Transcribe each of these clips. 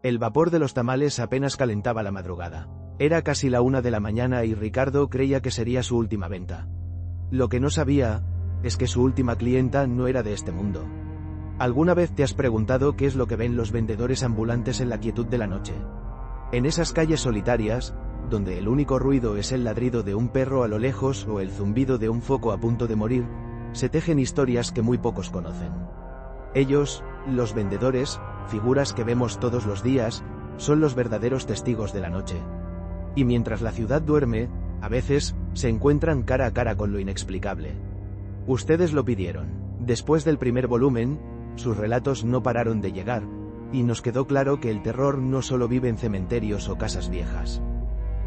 El vapor de los tamales apenas calentaba la madrugada. Era casi la 1 de la mañana y Ricardo creía que sería su última venta. Lo que no sabía es que su última clienta no era de este mundo. ¿Alguna vez te has preguntado qué es lo que ven los vendedores ambulantes en la quietud de la noche? En esas calles solitarias, donde el único ruido es el ladrido de un perro a lo lejos o el zumbido de un foco a punto de morir, se tejen historias que muy pocos conocen. Ellos, los vendedores, figuras que vemos todos los días, son los verdaderos testigos de la noche. Y mientras la ciudad duerme, a veces, se encuentran cara a cara con lo inexplicable. Ustedes lo pidieron. Después del primer volumen, sus relatos no pararon de llegar, y nos quedó claro que el terror no solo vive en cementerios o casas viejas.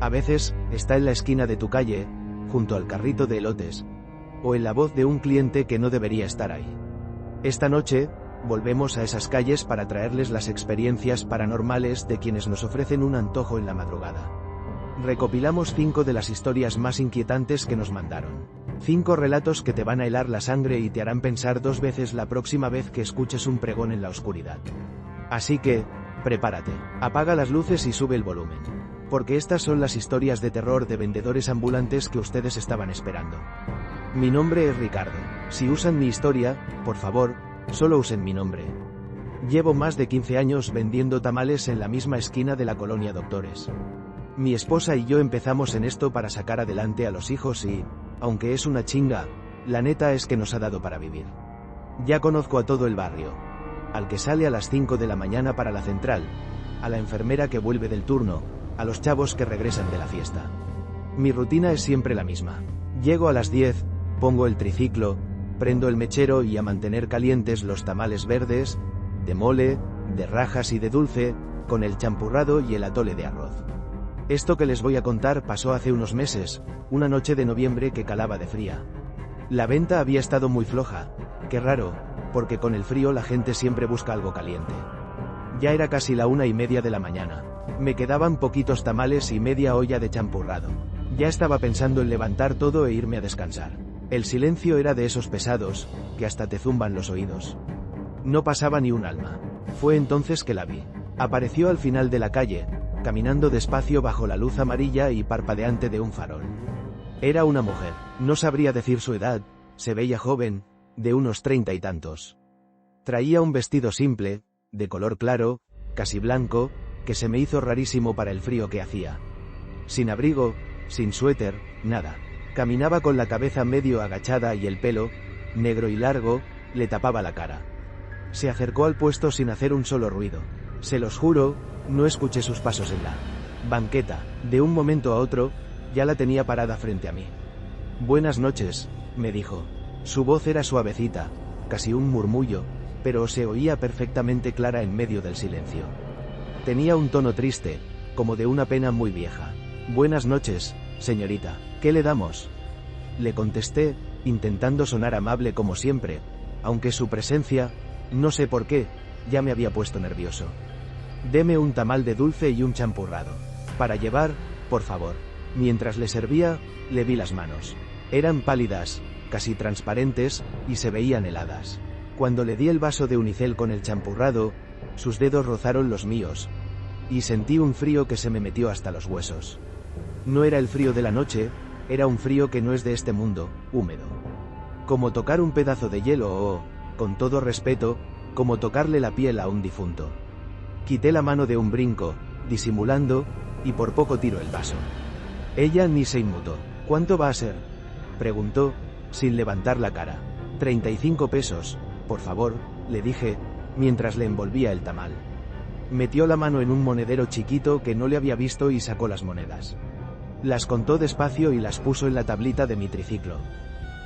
A veces, está en la esquina de tu calle, junto al carrito de elotes, o en la voz de un cliente que no debería estar ahí. Esta noche, volvemos a esas calles para traerles las experiencias paranormales de quienes nos ofrecen un antojo en la madrugada. Recopilamos 5 de las historias más inquietantes que nos mandaron. 5 relatos que te van a helar la sangre y te harán pensar 2 veces la próxima vez que escuches un pregón en la oscuridad. Así que, prepárate, apaga las luces y sube el volumen. Porque estas son las historias de terror de vendedores ambulantes que ustedes estaban esperando. Mi nombre es Ricardo. Si usan mi historia, por favor, solo usen mi nombre. Llevo más de 15 años vendiendo tamales en la misma esquina de la colonia Doctores. Mi esposa y yo empezamos en esto para sacar adelante a los hijos y, aunque es una chinga, la neta es que nos ha dado para vivir. Ya conozco a todo el barrio. Al que sale a las 5 de la mañana para la central, a la enfermera que vuelve del turno, a los chavos que regresan de la fiesta. Mi rutina es siempre la misma. Llego a las 10, pongo el triciclo, prendo el mechero y a mantener calientes los tamales verdes, de mole, de rajas y de dulce, con el champurrado y el atole de arroz. Esto que les voy a contar pasó hace unos meses, una noche de noviembre que calaba de fría. La venta había estado muy floja, qué raro, porque con el frío la gente siempre busca algo caliente. Ya era casi la 1:30 de la mañana. Me quedaban poquitos tamales y media olla de champurrado. Ya estaba pensando en levantar todo e irme a descansar. El silencio era de esos pesados, que hasta te zumban los oídos. No pasaba ni un alma. Fue entonces que la vi. Apareció al final de la calle, caminando despacio bajo la luz amarilla y parpadeante de un farol. Era una mujer, no sabría decir su edad, se veía joven, de unos 30 y tantos. Traía un vestido simple, de color claro, casi blanco, que se me hizo rarísimo para el frío que hacía. Sin abrigo, sin suéter, nada. Caminaba con la cabeza medio agachada y el pelo, negro y largo, le tapaba la cara. Se acercó al puesto sin hacer un solo ruido. Se los juro, no escuché sus pasos en la banqueta. De un momento a otro, ya la tenía parada frente a mí. «Buenas noches», me dijo. Su voz era suavecita, casi un murmullo, pero se oía perfectamente clara en medio del silencio. Tenía un tono triste, como de una pena muy vieja. «Buenas noches, señorita, ¿qué le damos?», le contesté, intentando sonar amable como siempre, aunque su presencia, no sé por qué, ya me había puesto nervioso. «Deme un tamal de dulce y un champurrado. Para llevar, por favor». Mientras le servía, le vi las manos. Eran pálidas, casi transparentes, y se veían heladas. Cuando le di el vaso de unicel con el champurrado, sus dedos rozaron los míos, y sentí un frío que se me metió hasta los huesos. No era el frío de la noche, era un frío que no es de este mundo, húmedo. Como tocar un pedazo de hielo o, con todo respeto, como tocarle la piel a un difunto. Quité la mano de un brinco, disimulando, y por poco tiro el vaso. Ella ni se inmutó. «¿Cuánto va a ser?», preguntó, sin levantar la cara. «35 pesos, por favor», le dije, mientras le envolvía el tamal. Metió la mano en un monedero chiquito que no le había visto y sacó las monedas. Las contó despacio y las puso en la tablita de mi triciclo.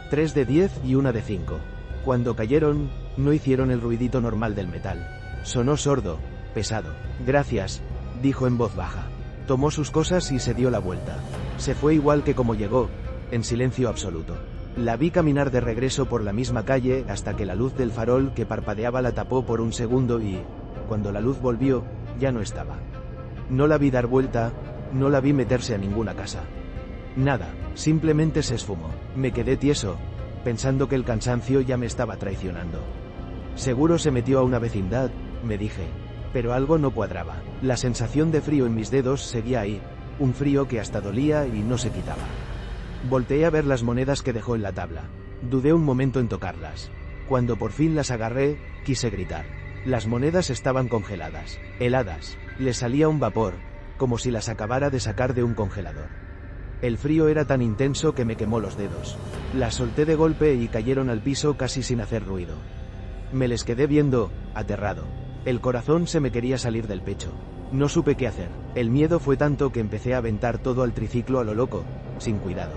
3 de 10 y 1 de 5. Cuando cayeron, no hicieron el ruidito normal del metal. Sonó sordo, pesado. «Gracias», dijo en voz baja. Tomó sus cosas y se dio la vuelta. Se fue igual que como llegó, en silencio absoluto. La vi caminar de regreso por la misma calle hasta que la luz del farol que parpadeaba la tapó por un segundo y, cuando la luz volvió, ya no estaba. No la vi dar vuelta, no la vi meterse a ninguna casa. Nada, simplemente se esfumó. Me quedé tieso, pensando que el cansancio ya me estaba traicionando. «Seguro se metió a una vecindad», me dije. Pero algo no cuadraba. La sensación de frío en mis dedos seguía ahí, un frío que hasta dolía y no se quitaba. Volteé a ver las monedas que dejó en la tabla. Dudé un momento en tocarlas. Cuando por fin las agarré, quise gritar. Las monedas estaban congeladas, heladas. Le salía un vapor, como si las acabara de sacar de un congelador. El frío era tan intenso que me quemó los dedos. Las solté de golpe y cayeron al piso casi sin hacer ruido. Me les quedé viendo, aterrado. El corazón se me quería salir del pecho. No supe qué hacer. El miedo fue tanto que empecé a aventar todo al triciclo a lo loco, sin cuidado.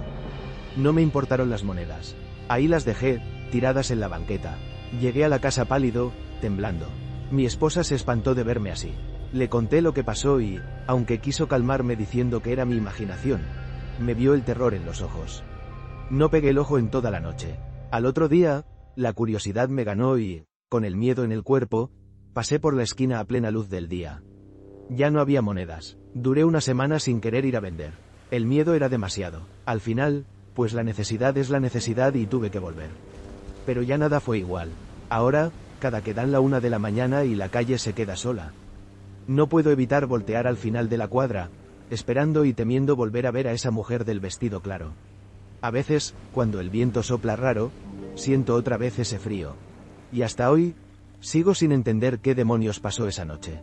No me importaron las monedas. Ahí las dejé, tiradas en la banqueta. Llegué a la casa pálido, temblando. Mi esposa se espantó de verme así. Le conté lo que pasó y, aunque quiso calmarme diciendo que era mi imaginación, me vio el terror en los ojos. No pegué el ojo en toda la noche. Al otro día, la curiosidad me ganó y, con el miedo en el cuerpo, pasé por la esquina a plena luz del día. Ya no había monedas. Duré una semana sin querer ir a vender. El miedo era demasiado. Al final, pues la necesidad es la necesidad y tuve que volver. Pero ya nada fue igual. Ahora, cada que dan la 1 de la mañana y la calle se queda sola. No puedo evitar voltear al final de la cuadra, esperando y temiendo volver a ver a esa mujer del vestido claro. A veces, cuando el viento sopla raro, siento otra vez ese frío. Y hasta hoy, sigo sin entender qué demonios pasó esa noche.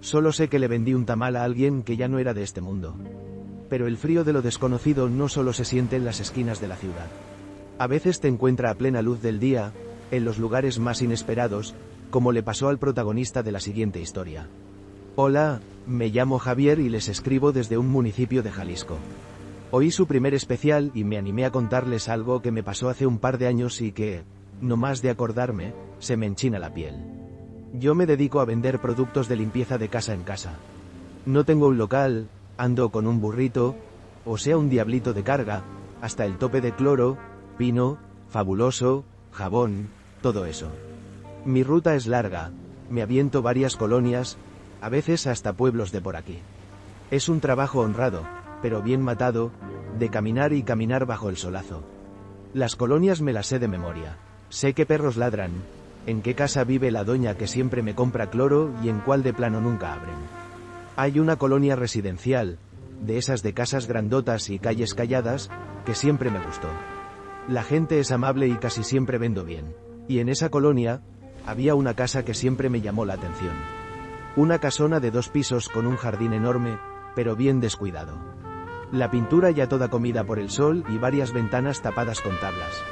Solo sé que le vendí un tamal a alguien que ya no era de este mundo. Pero el frío de lo desconocido no solo se siente en las esquinas de la ciudad. A veces te encuentra a plena luz del día, en los lugares más inesperados, como le pasó al protagonista de la siguiente historia. Hola, me llamo Javier y les escribo desde un municipio de Jalisco. Oí su primer especial y me animé a contarles algo que me pasó hace un par de años y que, no más de acordarme, se me enchina la piel. Yo me dedico a vender productos de limpieza de casa en casa. No tengo un local, ando con un burrito, o sea un diablito de carga, hasta el tope de cloro, pino, fabuloso, jabón, todo eso. Mi ruta es larga, me aviento varias colonias, a veces hasta pueblos de por aquí. Es un trabajo honrado, pero bien matado, de caminar y caminar bajo el solazo. Las colonias me las sé de memoria. Sé qué perros ladran, en qué casa vive la doña que siempre me compra cloro y en cuál de plano nunca abren. Hay una colonia residencial, de esas de casas grandotas y calles calladas, que siempre me gustó. La gente es amable y casi siempre vendo bien. Y en esa colonia, había una casa que siempre me llamó la atención. Una casona de 2 pisos con un jardín enorme, pero bien descuidado. La pintura ya toda comida por el sol y varias ventanas tapadas con tablas.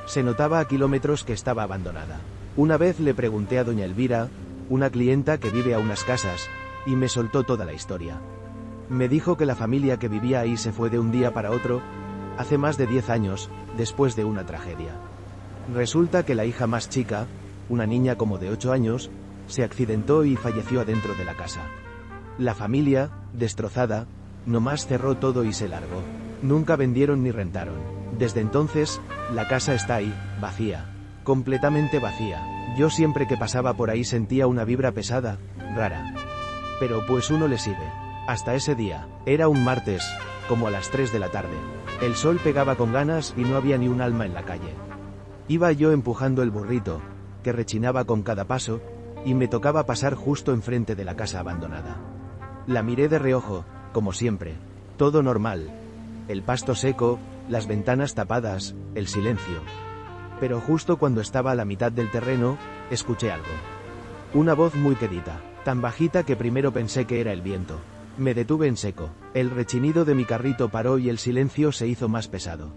Se notaba a kilómetros que estaba abandonada. Una vez le pregunté a doña Elvira, una clienta que vive a unas casas, y me soltó toda la historia. Me dijo que la familia que vivía ahí se fue de un día para otro, hace más de 10 años, después de una tragedia. Resulta que la hija más chica, una niña como de 8 años, se accidentó y falleció adentro de la casa. La familia, destrozada, nomás cerró todo y se largó. Nunca vendieron ni rentaron. Desde entonces, la casa está ahí, vacía. Completamente vacía. Yo siempre que pasaba por ahí sentía una vibra pesada, rara. Pero pues uno le sigue. Hasta ese día. Era un martes, como a las 3 de la tarde. El sol pegaba con ganas y no había ni un alma en la calle. Iba yo empujando el burrito, que rechinaba con cada paso, y me tocaba pasar justo enfrente de la casa abandonada. La miré de reojo, como siempre. Todo normal. El pasto seco, las ventanas tapadas, el silencio. Pero justo cuando estaba a la mitad del terreno, escuché algo. Una voz muy quedita, tan bajita que primero pensé que era el viento. Me detuve en seco. El rechinido de mi carrito paró y el silencio se hizo más pesado.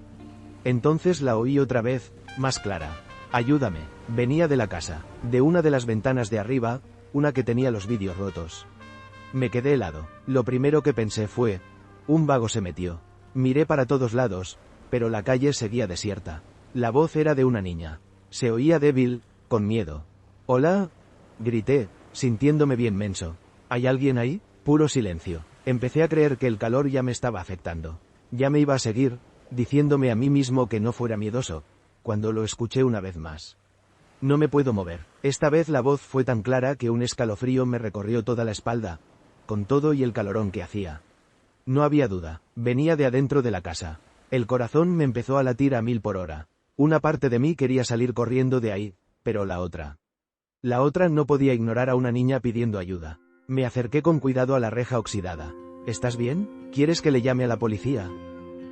Entonces la oí otra vez, más clara. Ayúdame. Venía de la casa, de una de las ventanas de arriba, una que tenía los vidrios rotos. Me quedé helado. Lo primero que pensé fue, un vago se metió. Miré para todos lados, pero la calle seguía desierta. La voz era de una niña. Se oía débil, con miedo. «Hola», grité, sintiéndome bien menso. «¿Hay alguien ahí?» Puro silencio. Empecé a creer que el calor ya me estaba afectando. Ya me iba a seguir, diciéndome a mí mismo que no fuera miedoso, cuando lo escuché una vez más. No me puedo mover. Esta vez la voz fue tan clara que un escalofrío me recorrió toda la espalda, con todo y el calorón que hacía. No había duda, venía de adentro de la casa. El corazón me empezó a latir a 1000 por hora. Una parte de mí quería salir corriendo de ahí, pero la otra. La otra no podía ignorar a una niña pidiendo ayuda. Me acerqué con cuidado a la reja oxidada. ¿Estás bien? ¿Quieres que le llame a la policía?,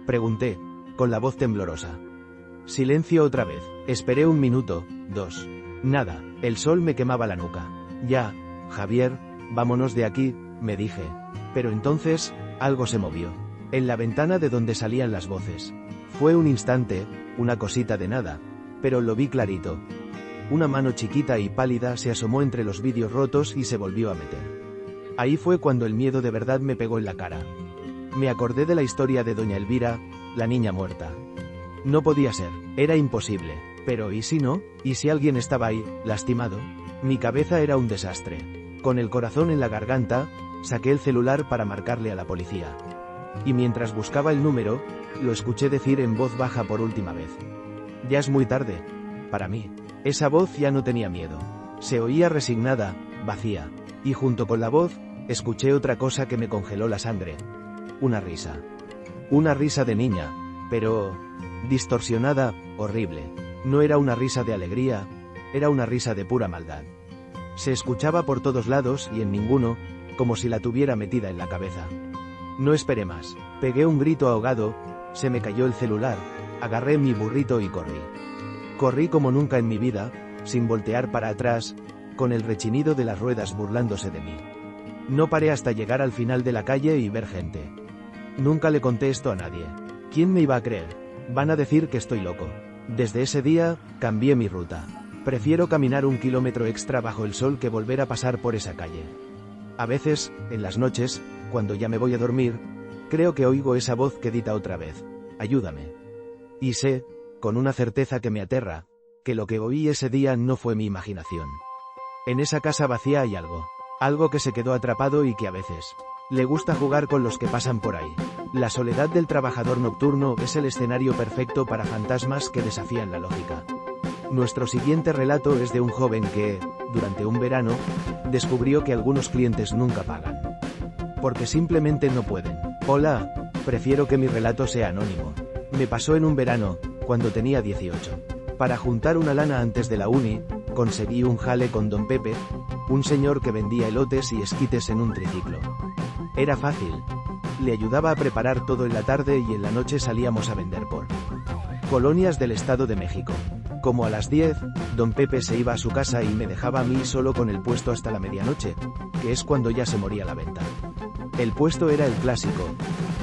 pregunté, con la voz temblorosa. Silencio otra vez. Esperé 1 minuto, 2. Nada, el sol me quemaba la nuca. Ya, Javier, vámonos de aquí, me dije. Pero entonces, algo se movió. En la ventana de donde salían las voces. Fue un instante, una cosita de nada, pero lo vi clarito. Una mano chiquita y pálida se asomó entre los vidrios rotos y se volvió a meter. Ahí fue cuando el miedo de verdad me pegó en la cara. Me acordé de la historia de doña Elvira, la niña muerta. No podía ser, era imposible. Pero ¿y si no? ¿Y si alguien estaba ahí, lastimado? Mi cabeza era un desastre. Con el corazón en la garganta, saqué el celular para marcarle a la policía. Y mientras buscaba el número, lo escuché decir en voz baja por última vez. Ya es muy tarde. Para mí. Esa voz ya no tenía miedo. Se oía resignada, vacía. Y junto con la voz, escuché otra cosa que me congeló la sangre. Una risa. Una risa de niña, pero distorsionada, horrible. No era una risa de alegría, era una risa de pura maldad. Se escuchaba por todos lados y en ninguno, como si la tuviera metida en la cabeza. No esperé más. Pegué un grito ahogado, se me cayó el celular, agarré mi burrito y corrí. Corrí como nunca en mi vida, sin voltear para atrás, con el rechinido de las ruedas burlándose de mí. No paré hasta llegar al final de la calle y ver gente. Nunca le conté esto a nadie. ¿Quién me iba a creer? Van a decir que estoy loco. Desde ese día, cambié mi ruta. Prefiero caminar 1 kilómetro extra bajo el sol que volver a pasar por esa calle. A veces, en las noches, cuando ya me voy a dormir, creo que oigo esa voz que dita otra vez: ayúdame. Y sé, con una certeza que me aterra, que lo que oí ese día no fue mi imaginación. En esa casa vacía hay algo. Algo que se quedó atrapado y que a veces le gusta jugar con los que pasan por ahí. La soledad del trabajador nocturno es el escenario perfecto para fantasmas que desafían la lógica. Nuestro siguiente relato es de un joven que, durante un verano, descubrió que algunos clientes nunca pagan. Porque simplemente no pueden. Hola, prefiero que mi relato sea anónimo. Me pasó en un verano, cuando tenía 18. Para juntar una lana antes de la uni, conseguí un jale con don Pepe, un señor que vendía elotes y esquites en un triciclo. Era fácil. Le ayudaba a preparar todo en la tarde y en la noche salíamos a vender por colonias del Estado de México. Como a las 10, don Pepe se iba a su casa y me dejaba a mí solo con el puesto hasta la medianoche, que es cuando ya se moría la venta. El puesto era el clásico: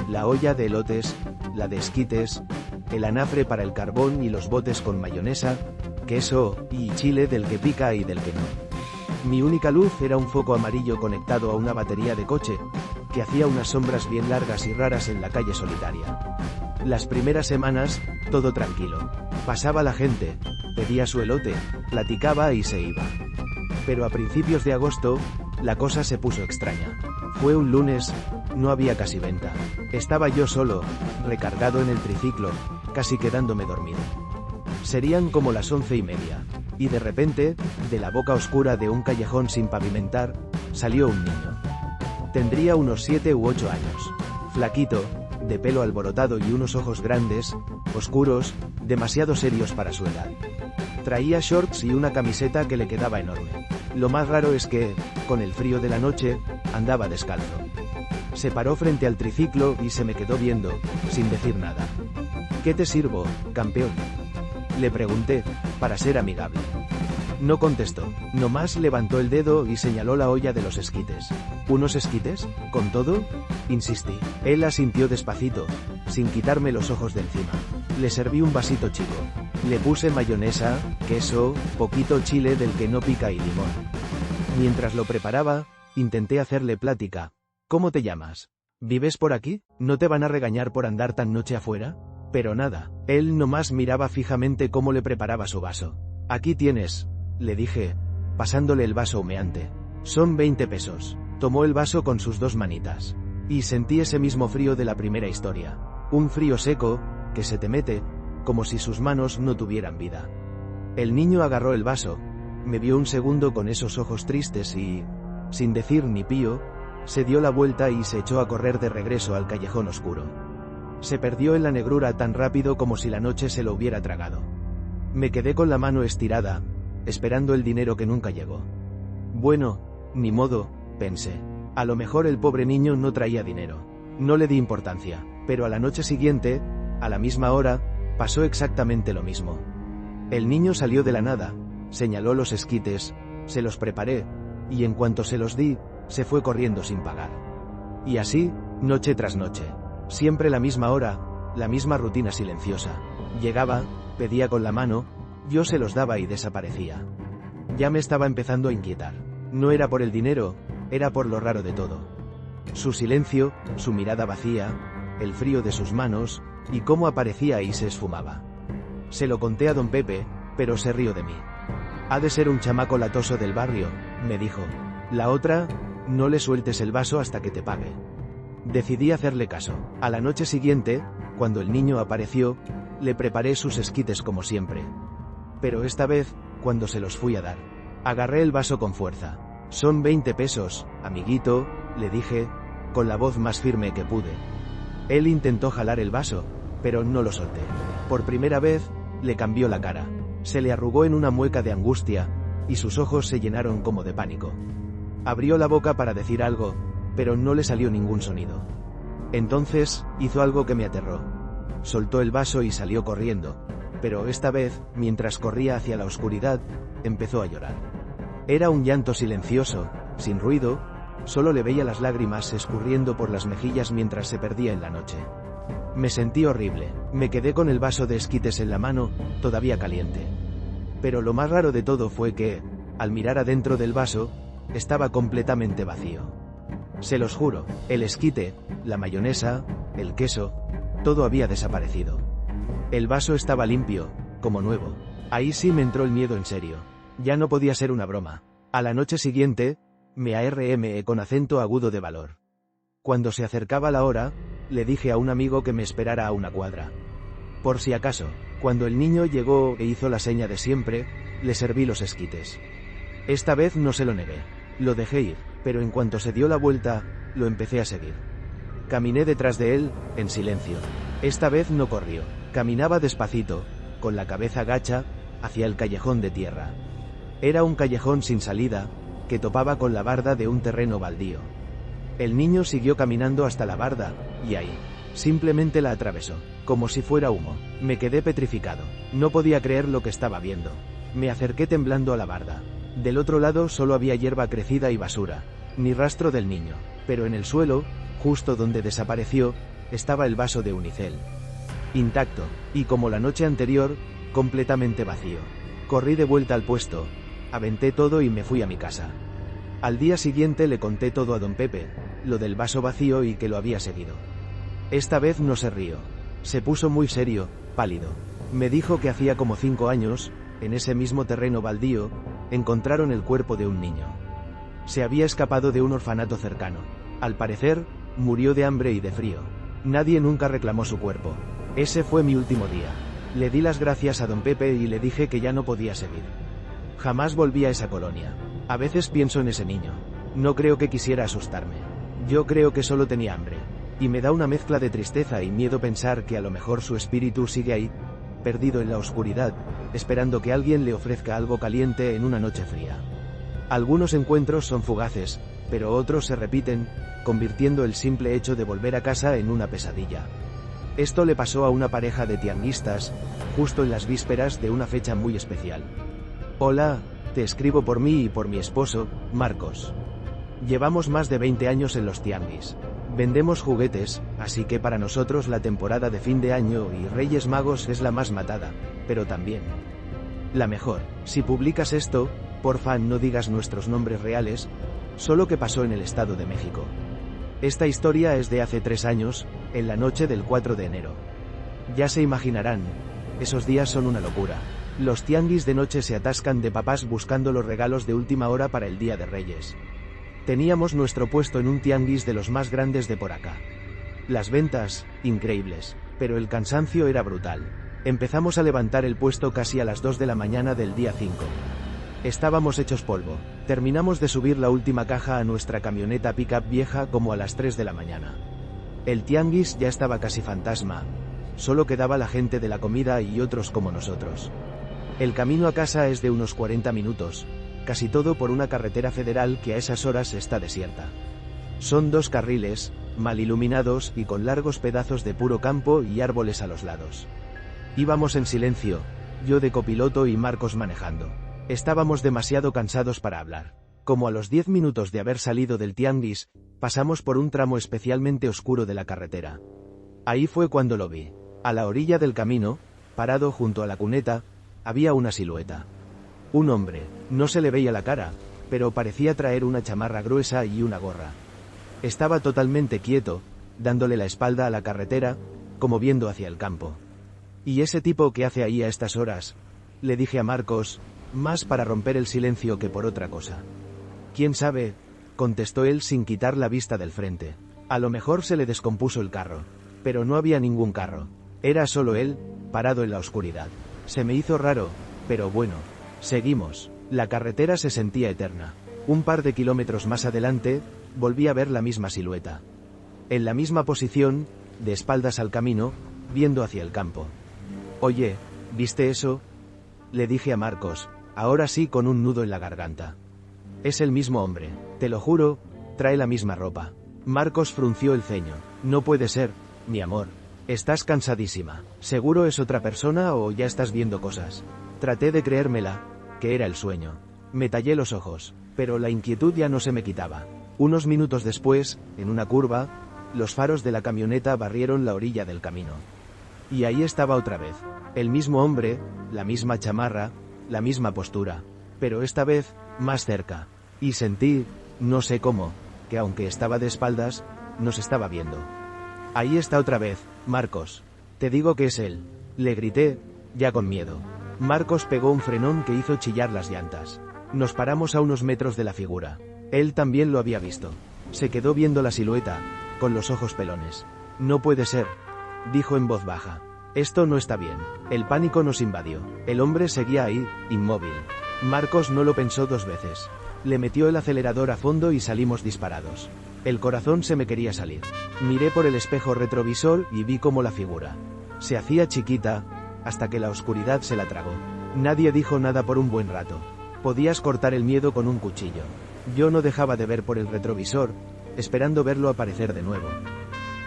la olla de elotes, la de esquites, el anafre para el carbón y los botes con mayonesa, queso y chile del que pica y del que no. Mi única luz era un foco amarillo conectado a una batería de coche, que hacía unas sombras bien largas y raras en la calle solitaria. Las primeras semanas, todo tranquilo. Pasaba la gente, pedía su elote, platicaba y se iba. Pero a principios de agosto, la cosa se puso extraña. Fue un lunes, no había casi venta. Estaba yo solo, recargado en el triciclo, casi quedándome dormido. Serían como las 11:30, y de repente, de la boca oscura de un callejón sin pavimentar, salió un niño. Tendría unos 7 u 8 años. Flaquito, de pelo alborotado y unos ojos grandes, oscuros, demasiado serios para su edad. Traía shorts y una camiseta que le quedaba enorme. Lo más raro es que, con el frío de la noche, andaba descalzo. Se paró frente al triciclo y se me quedó viendo, sin decir nada. ¿Qué te sirvo, campeón?, le pregunté, para ser amigable. No contestó, nomás levantó el dedo y señaló la olla de los esquites. ¿Unos esquites? ¿Con todo?, insistí. Él asintió despacito, sin quitarme los ojos de encima. Le serví un vasito chico. Le puse mayonesa, queso, poquito chile del que no pica y limón. Mientras lo preparaba, intenté hacerle plática. ¿Cómo te llamas? ¿Vives por aquí? ¿No te van a regañar por andar tan noche afuera? Pero nada, él nomás miraba fijamente cómo le preparaba su vaso. Aquí tienes, le dije, pasándole el vaso humeante. Son 20 pesos. Tomó el vaso con sus 2 manitas. Y sentí ese mismo frío de la primera historia. Un frío seco, que se te mete, como si sus manos no tuvieran vida. El niño agarró el vaso, me vio un segundo con esos ojos tristes y, sin decir ni pío, se dio la vuelta y se echó a correr de regreso al callejón oscuro. Se perdió en la negrura tan rápido como si la noche se lo hubiera tragado. Me quedé con la mano estirada, esperando el dinero que nunca llegó. Bueno, ni modo, pensé. A lo mejor el pobre niño no traía dinero. No le di importancia, pero a la noche siguiente, a la misma hora, pasó exactamente lo mismo. El niño salió de la nada, señaló los esquites, se los preparé, y en cuanto se los di, se fue corriendo sin pagar. Y así, noche tras noche. Siempre la misma hora, la misma rutina silenciosa. Llegaba, pedía con la mano, yo se los daba y desaparecía. Ya me estaba empezando a inquietar. No era por el dinero, era por lo raro de todo. Su silencio, su mirada vacía, el frío de sus manos, y cómo aparecía y se esfumaba. Se lo conté a don Pepe, pero se rió de mí. Ha de ser un chamaco latoso del barrio, me dijo. La otra, no le sueltes el vaso hasta que te pague. Decidí hacerle caso. A la noche siguiente, cuando el niño apareció, le preparé sus esquites como siempre. Pero esta vez, cuando se los fui a dar, agarré el vaso con fuerza. Son 20 pesos, amiguito, le dije, con la voz más firme que pude. Él intentó jalar el vaso, pero no lo solté. Por primera vez, le cambió la cara. Se le arrugó en una mueca de angustia, y sus ojos se llenaron como de pánico. Abrió la boca para decir algo, pero no le salió ningún sonido. Entonces, hizo algo que me aterró. Soltó el vaso y salió corriendo, pero esta vez, mientras corría hacia la oscuridad, empezó a llorar. Era un llanto silencioso, sin ruido, solo le veía las lágrimas escurriendo por las mejillas mientras se perdía en la noche. Me sentí horrible, me quedé con el vaso de esquites en la mano, todavía caliente. Pero lo más raro de todo fue que, al mirar adentro del vaso, estaba completamente vacío. Se los juro, el esquite, la mayonesa, el queso, todo había desaparecido. El vaso estaba limpio, como nuevo. Ahí sí me entró el miedo en serio. Ya no podía ser una broma. A la noche siguiente, me armé con acento agudo de valor. Cuando se acercaba la hora, le dije a un amigo que me esperara a una cuadra. Por si acaso, cuando el niño llegó e hizo la seña de siempre, le serví los esquites. Esta vez no se lo negué. Lo dejé ir, pero en cuanto se dio la vuelta, lo empecé a seguir. Caminé detrás de él, en silencio. Esta vez no corrió. Caminaba despacito, con la cabeza gacha, hacia el callejón de tierra. Era un callejón sin salida, que topaba con la barda de un terreno baldío. El niño siguió caminando hasta la barda, y ahí, simplemente la atravesó, como si fuera humo. Me quedé petrificado. No podía creer lo que estaba viendo. Me acerqué temblando a la barda. Del otro lado solo había hierba crecida y basura, ni rastro del niño, pero en el suelo, justo donde desapareció, estaba el vaso de unicel. Intacto, y como la noche anterior, completamente vacío. Corrí de vuelta al puesto, aventé todo y me fui a mi casa. Al día siguiente le conté todo a don Pepe, lo del vaso vacío y que lo había seguido. Esta vez no se rió. Se puso muy serio, pálido. Me dijo que hacía como 5 años, en ese mismo terreno baldío, encontraron el cuerpo de un niño. Se había escapado de un orfanato cercano. Al parecer, murió de hambre y de frío. Nadie nunca reclamó su cuerpo. Ese fue mi último día. Le di las gracias a don Pepe y le dije que ya no podía seguir. Jamás volví a esa colonia. A veces pienso en ese niño. No creo que quisiera asustarme. Yo creo que solo tenía hambre. Y me da una mezcla de tristeza y miedo pensar que a lo mejor su espíritu sigue ahí, perdido en la oscuridad, esperando que alguien le ofrezca algo caliente en una noche fría. Algunos encuentros son fugaces, pero otros se repiten, convirtiendo el simple hecho de volver a casa en una pesadilla. Esto le pasó a una pareja de tianguistas, justo en las vísperas de una fecha muy especial. Hola, te escribo por mí y por mi esposo, Marcos. Llevamos más de 20 años en los tianguis. Vendemos juguetes, así que para nosotros la temporada de fin de año y Reyes Magos es la más matada, pero también la mejor. Si publicas esto, porfa no digas nuestros nombres reales, solo que pasó en el Estado de México. Esta historia es de hace 3 años, en la noche del 4 de enero. Ya se imaginarán, esos días son una locura. Los tianguis de noche se atascan de papás buscando los regalos de última hora para el Día de Reyes. Teníamos nuestro puesto en un tianguis de los más grandes de por acá. Las ventas, increíbles, pero el cansancio era brutal. Empezamos a levantar el puesto casi a las 2 de la mañana del día 5. Estábamos hechos polvo. Terminamos de subir la última caja a nuestra camioneta pick-up vieja como a las 3 de la mañana. El tianguis ya estaba casi fantasma. Solo quedaba la gente de la comida y otros como nosotros. El camino a casa es de unos 40 minutos, casi todo por una carretera federal que a esas horas está desierta. Son 2 carriles, mal iluminados y con largos pedazos de puro campo y árboles a los lados. Íbamos en silencio, yo de copiloto y Marcos manejando. Estábamos demasiado cansados para hablar. Como a los 10 minutos de haber salido del tianguis, pasamos por un tramo especialmente oscuro de la carretera. Ahí fue cuando lo vi. A la orilla del camino, parado junto a la cuneta, había una silueta. Un hombre, no se le veía la cara, pero parecía traer una chamarra gruesa y una gorra. Estaba totalmente quieto, dándole la espalda a la carretera, como viendo hacia el campo. ¿Y ese tipo qué hace ahí a estas horas?, le dije a Marcos, más para romper el silencio que por otra cosa. ¿Quién sabe?, contestó él sin quitar la vista del frente. A lo mejor se le descompuso el carro. Pero no había ningún carro. Era solo él, parado en la oscuridad. Se me hizo raro, pero bueno. Seguimos. La carretera se sentía eterna. Un par de kilómetros más adelante, volví a ver la misma silueta. En la misma posición, de espaldas al camino, viendo hacia el campo. Oye, ¿viste eso?, le dije a Marcos, ahora sí con un nudo en la garganta. Es el mismo hombre, te lo juro, trae la misma ropa. Marcos frunció el ceño. No puede ser, mi amor. Estás cansadísima. ¿Seguro es otra persona o ya estás viendo cosas? Traté de creérmela, que era el sueño. Me tallé los ojos, pero la inquietud ya no se me quitaba. Unos minutos después, en una curva, los faros de la camioneta barrieron la orilla del camino. Y ahí estaba otra vez. El mismo hombre, la misma chamarra, la misma postura. Pero esta vez, más cerca. Y sentí, no sé cómo, que aunque estaba de espaldas, nos estaba viendo. Ahí está otra vez, Marcos. Te digo que es él. Le grité, ya con miedo. Marcos pegó un frenón que hizo chillar las llantas. Nos paramos a unos metros de la figura. Él también lo había visto. Se quedó viendo la silueta, con los ojos pelones. No puede ser, dijo en voz baja. Esto no está bien. El pánico nos invadió. El hombre seguía ahí, inmóvil. Marcos no lo pensó 2 veces. Le metió el acelerador a fondo y salimos disparados. El corazón se me quería salir. Miré por el espejo retrovisor y vi cómo la figura se hacía chiquita, hasta que la oscuridad se la tragó. Nadie dijo nada por un buen rato. Podías cortar el miedo con un cuchillo. Yo no dejaba de ver por el retrovisor, esperando verlo aparecer de nuevo.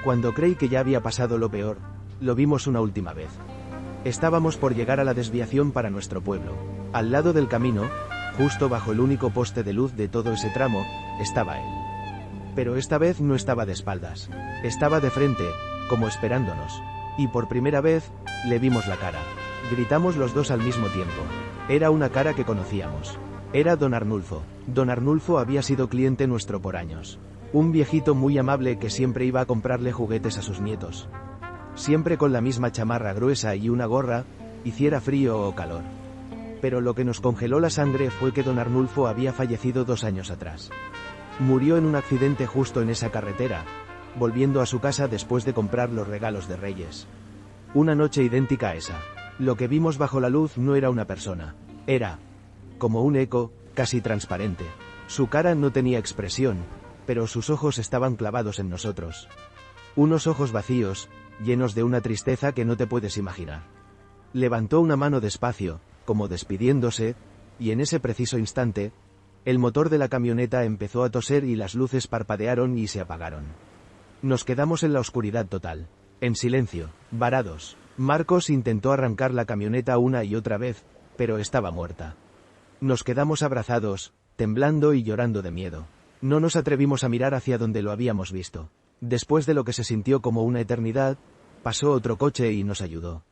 Cuando creí que ya había pasado lo peor, lo vimos una última vez. Estábamos por llegar a la desviación para nuestro pueblo. Al lado del camino, justo bajo el único poste de luz de todo ese tramo, estaba él. Pero esta vez no estaba de espaldas. Estaba de frente, como esperándonos. Y por primera vez, le vimos la cara. Gritamos los dos al mismo tiempo. Era una cara que conocíamos. Era don Arnulfo. Don Arnulfo había sido cliente nuestro por años. Un viejito muy amable que siempre iba a comprarle juguetes a sus nietos. Siempre con la misma chamarra gruesa y una gorra, hiciera frío o calor. Pero lo que nos congeló la sangre fue que don Arnulfo había fallecido 2 años atrás. Murió en un accidente justo en esa carretera, volviendo a su casa después de comprar los regalos de Reyes. Una noche idéntica a esa. Lo que vimos bajo la luz no era una persona. Era como un eco, casi transparente. Su cara no tenía expresión, pero sus ojos estaban clavados en nosotros. Unos ojos vacíos, llenos de una tristeza que no te puedes imaginar. Levantó una mano despacio, como despidiéndose, y en ese preciso instante, el motor de la camioneta empezó a toser y las luces parpadearon y se apagaron. Nos quedamos en la oscuridad total, en silencio, varados. Marcos intentó arrancar la camioneta una y otra vez, pero estaba muerta. Nos quedamos abrazados, temblando y llorando de miedo. No nos atrevimos a mirar hacia donde lo habíamos visto. Después de lo que se sintió como una eternidad, pasó otro coche y nos ayudó.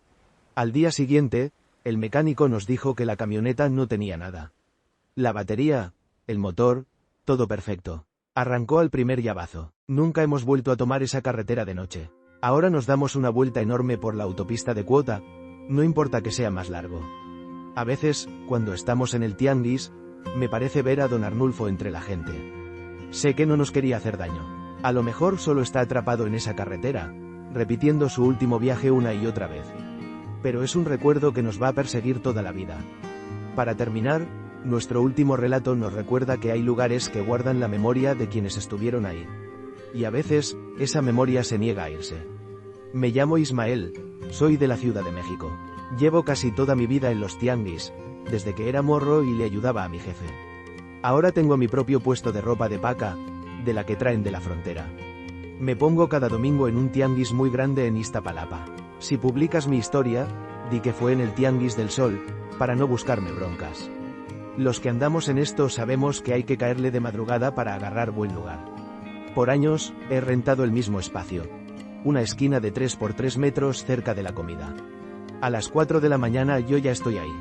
Al día siguiente, el mecánico nos dijo que la camioneta no tenía nada. La batería, el motor, todo perfecto. Arrancó al primer llavazo. Nunca hemos vuelto a tomar esa carretera de noche. Ahora nos damos una vuelta enorme por la autopista de cuota, no importa que sea más largo. A veces, cuando estamos en el tianguis, me parece ver a don Arnulfo entre la gente. Sé que no nos quería hacer daño. A lo mejor solo está atrapado en esa carretera, repitiendo su último viaje una y otra vez. Pero es un recuerdo que nos va a perseguir toda la vida. Para terminar, nuestro último relato nos recuerda que hay lugares que guardan la memoria de quienes estuvieron ahí. Y a veces, esa memoria se niega a irse. Me llamo Ismael, soy de la Ciudad de México. Llevo casi toda mi vida en los tianguis, desde que era morro y le ayudaba a mi jefe. Ahora tengo mi propio puesto de ropa de paca, de la que traen de la frontera. Me pongo cada domingo en un tianguis muy grande en Iztapalapa. Si publicas mi historia, di que fue en el Tianguis del Sol, para no buscarme broncas. Los que andamos en esto sabemos que hay que caerle de madrugada para agarrar buen lugar. Por años, he rentado el mismo espacio. Una esquina de 3 por 3 metros cerca de la comida. A las 4 de la mañana yo ya estoy ahí,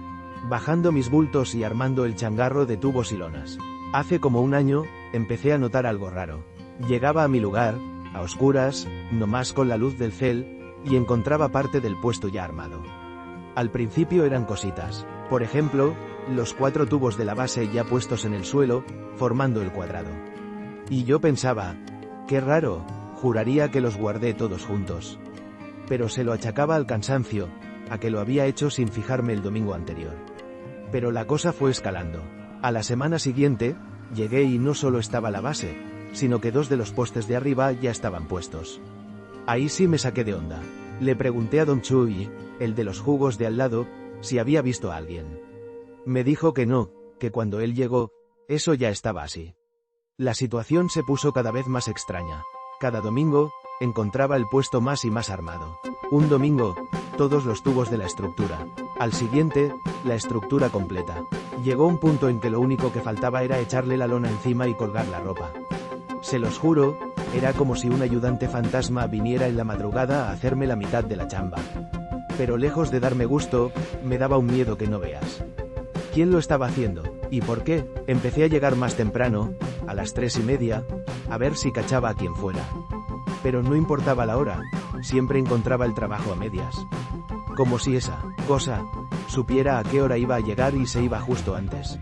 bajando mis bultos y armando el changarro de tubos y lonas. Hace como un año, empecé a notar algo raro. Llegaba a mi lugar, a oscuras, nomás con la luz del cel, y encontraba parte del puesto ya armado. Al principio eran cositas, por ejemplo, los 4 tubos de la base ya puestos en el suelo, formando el cuadrado. Y yo pensaba, qué raro, juraría que los guardé todos juntos. Pero se lo achacaba al cansancio, a que lo había hecho sin fijarme el domingo anterior. Pero la cosa fue escalando. A la semana siguiente, llegué y no solo estaba la base, sino que 2 de los postes de arriba ya estaban puestos. Ahí sí me saqué de onda. Le pregunté a Don Chuy, el de los jugos de al lado, si había visto a alguien. Me dijo que no, que cuando él llegó, eso ya estaba así. La situación se puso cada vez más extraña. Cada domingo, encontraba el puesto más y más armado. Un domingo, todos los tubos de la estructura. Al siguiente, la estructura completa. Llegó un punto en que lo único que faltaba era echarle la lona encima y colgar la ropa. Se los juro, era como si un ayudante fantasma viniera en la madrugada a hacerme la mitad de la chamba. Pero lejos de darme gusto, me daba un miedo que no veas. ¿Quién lo estaba haciendo? ¿Y por qué? Empecé a llegar más temprano, a las 3:30, a ver si cachaba a quien fuera. Pero no importaba la hora, siempre encontraba el trabajo a medias. Como si esa cosa supiera a qué hora iba a llegar y se iba justo antes.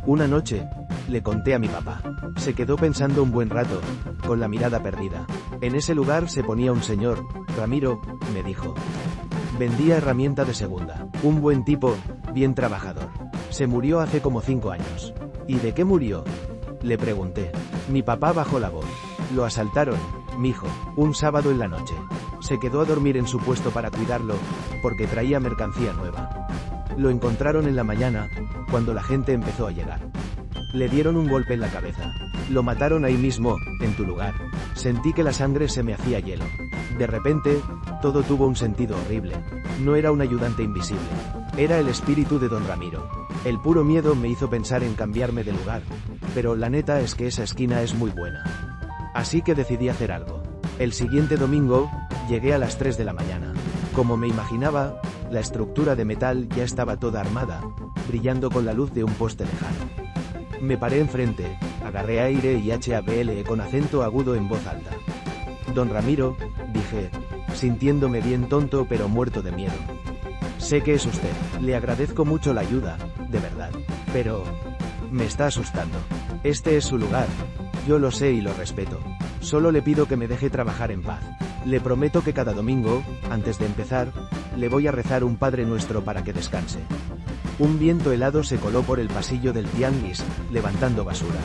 Una noche, le conté a mi papá. Se quedó pensando un buen rato, con la mirada perdida. En ese lugar se ponía un señor, Ramiro, me dijo. Vendía herramienta de segunda. Un buen tipo, bien trabajador. Se murió hace como 5 años. ¿Y de qué murió? Le pregunté. Mi papá bajó la voz. Lo asaltaron, mijo, un sábado en la noche. Se quedó a dormir en su puesto para cuidarlo, porque traía mercancía nueva. Lo encontraron en la mañana, cuando la gente empezó a llegar. Le dieron un golpe en la cabeza. Lo mataron ahí mismo, en tu lugar. Sentí que la sangre se me hacía hielo. De repente, todo tuvo un sentido horrible. No era un ayudante invisible. Era el espíritu de don Ramiro. El puro miedo me hizo pensar en cambiarme de lugar. Pero la neta es que esa esquina es muy buena. Así que decidí hacer algo. El siguiente domingo, llegué a las 3 de la mañana. Como me imaginaba, la estructura de metal ya estaba toda armada, brillando con la luz de un poste lejano. Me paré enfrente, agarré aire y hablé con acento agudo en voz alta. Don Ramiro, dije, sintiéndome bien tonto pero muerto de miedo. Sé que es usted, le agradezco mucho la ayuda, de verdad, pero me está asustando. Este es su lugar, yo lo sé y lo respeto. Solo le pido que me deje trabajar en paz. Le prometo que cada domingo, antes de empezar, le voy a rezar un Padre Nuestro para que descanse. Un viento helado se coló por el pasillo del tianguis, levantando basura.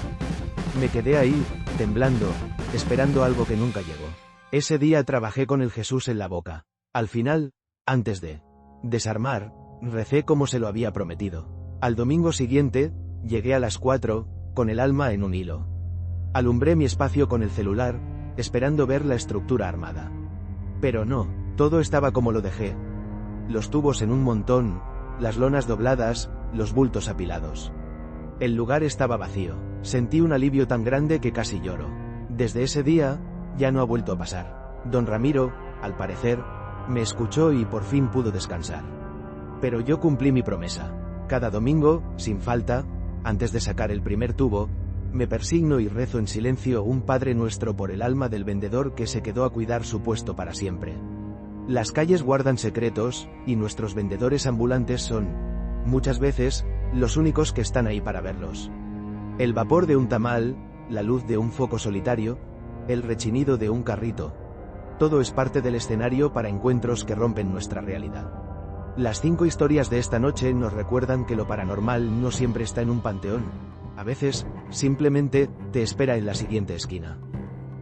Me quedé ahí, temblando, esperando algo que nunca llegó. Ese día trabajé con el Jesús en la boca. Al final, antes de desarmar, recé como se lo había prometido. Al domingo siguiente, llegué a las 4, con el alma en un hilo. Alumbré mi espacio con el celular, esperando ver la estructura armada. Pero no, todo estaba como lo dejé. Los tubos en un montón, las lonas dobladas, los bultos apilados. El lugar estaba vacío. Sentí un alivio tan grande que casi lloro. Desde ese día, ya no ha vuelto a pasar. Don Ramiro, al parecer, me escuchó y por fin pudo descansar. Pero yo cumplí mi promesa. Cada domingo, sin falta, antes de sacar el primer tubo, me persigno y rezo en silencio un Padre Nuestro por el alma del vendedor que se quedó a cuidar su puesto para siempre. Las calles guardan secretos, y nuestros vendedores ambulantes son, muchas veces, los únicos que están ahí para verlos. El vapor de un tamal, la luz de un foco solitario, el rechinido de un carrito. Todo es parte del escenario para encuentros que rompen nuestra realidad. Las 5 historias de esta noche nos recuerdan que lo paranormal no siempre está en un panteón. A veces, simplemente, te espera en la siguiente esquina.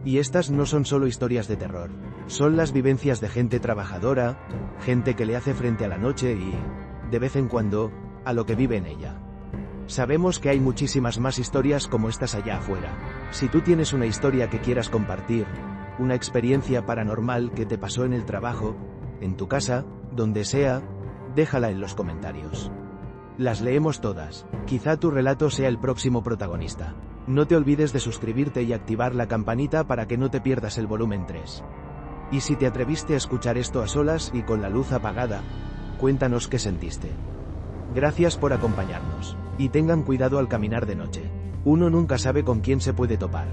Y estas no son solo historias de terror, son las vivencias de gente trabajadora, gente que le hace frente a la noche y, de vez en cuando, a lo que vive en ella. Sabemos que hay muchísimas más historias como estas allá afuera. Si tú tienes una historia que quieras compartir, una experiencia paranormal que te pasó en el trabajo, en tu casa, donde sea, déjala en los comentarios. Las leemos todas, quizá tu relato sea el próximo protagonista. No te olvides de suscribirte y activar la campanita para que no te pierdas el volumen 3. Y si te atreviste a escuchar esto a solas y con la luz apagada, cuéntanos qué sentiste. Gracias por acompañarnos, y tengan cuidado al caminar de noche. Uno nunca sabe con quién se puede topar.